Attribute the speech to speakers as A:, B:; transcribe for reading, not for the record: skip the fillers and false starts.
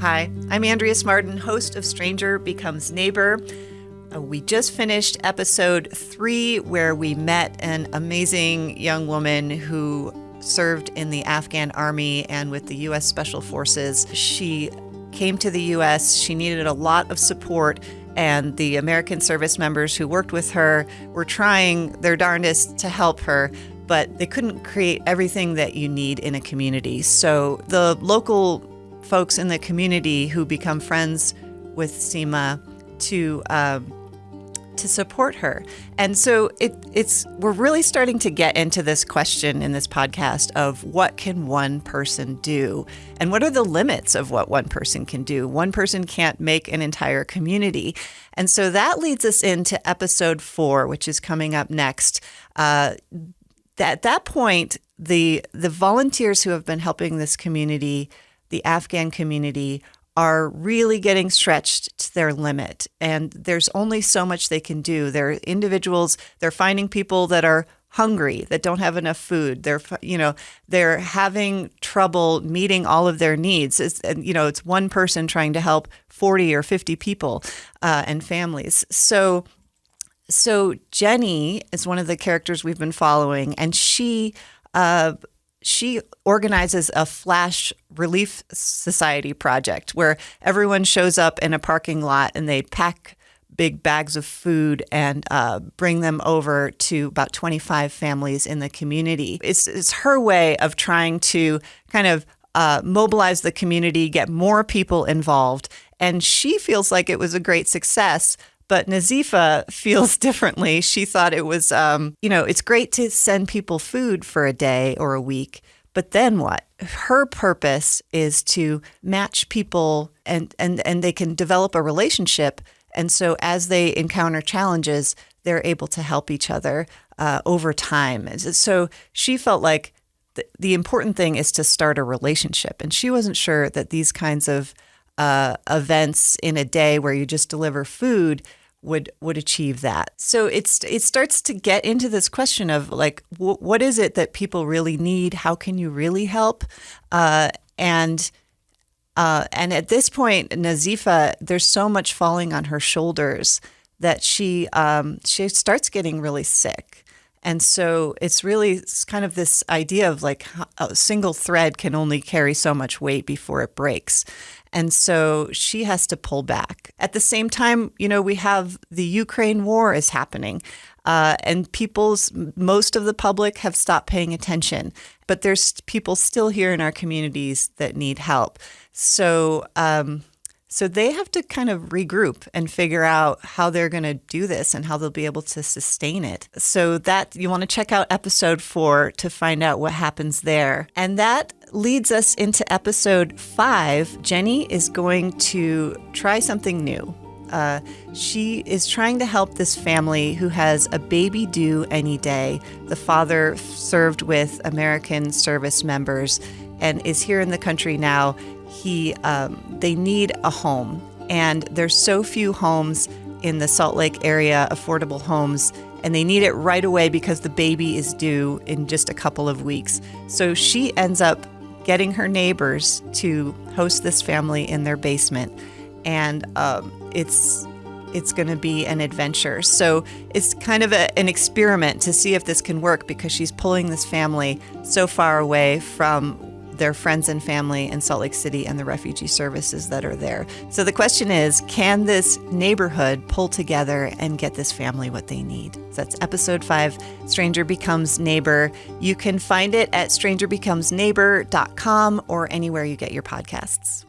A: Hi, I'm Andrea Smardon, host of Stranger Becomes Neighbor. We just finished episode 3, where we met an amazing young woman who served in the Afghan army and with the U.S. Special Forces. She came to the U.S., she needed a lot of support, and the American service members who worked with her were trying their darndest to help her, but they couldn't create everything that you need in a community. So the local folks in the community who become friends with Seema to support her. And so we're really starting to get into this question in this podcast of what can one person do and what are the limits of what one person can do. One person can't make an entire community. And so that leads us into episode 4, which is coming up next. At that point, the volunteers who have been helping this community, the Afghan community, are really getting stretched to their limit. And there's only so much they can do. They're individuals, they're finding people that are hungry, that don't have enough food. They're having trouble meeting all of their needs. It's one person trying to help 40 or 50 people and families. So Jenny is one of the characters we've been following, and she organizes a flash relief society project where everyone shows up in a parking lot and they pack big bags of food and bring them over to about 25 families in the community. It's her way of trying to kind of mobilize the community, get more people involved. And she feels like it was a great success. But Nazifa feels differently. She thought it was, it's great to send people food for a day or a week, but then what? Her purpose is to match people and they can develop a relationship. And so as they encounter challenges, they're able to help each other over time. So she felt like the important thing is to start a relationship. And she wasn't sure that these kinds of events in a day where you just deliver food would achieve that. So it starts to get into this question of like, what is it that people really need? How can you really help? And at this point, Nazifa, there's so much falling on her shoulders that she starts getting really sick. And so it's kind of this idea of like a single thread can only carry so much weight before it breaks. And so she has to pull back. At the same time, we have the Ukraine war is happening, and most of the public have stopped paying attention. But there's people still here in our communities that need help. So they have to kind of regroup and figure out how they're going to do this and how they'll be able to sustain it. So that you want to check out episode 4 to find out what happens there. And that leads us into episode 5. Jenny is going to try something new. She is trying to help this family who has a baby due any day. The father served with American service members and is here in the country now. They need a home, and there's so few homes in the Salt Lake area, affordable homes, and they need it right away because the baby is due in just a couple of weeks. So she ends up getting her neighbors to host this family in their basement, and it's going to be an adventure. So it's kind of an experiment to see if this can work, because she's pulling this family so far away from their friends and family in Salt Lake City and the refugee services that are there. So the question is, can this neighborhood pull together and get this family what they need? So that's episode 5, Stranger Becomes Neighbor. You can find it at strangerbecomesneighbor.com or anywhere you get your podcasts.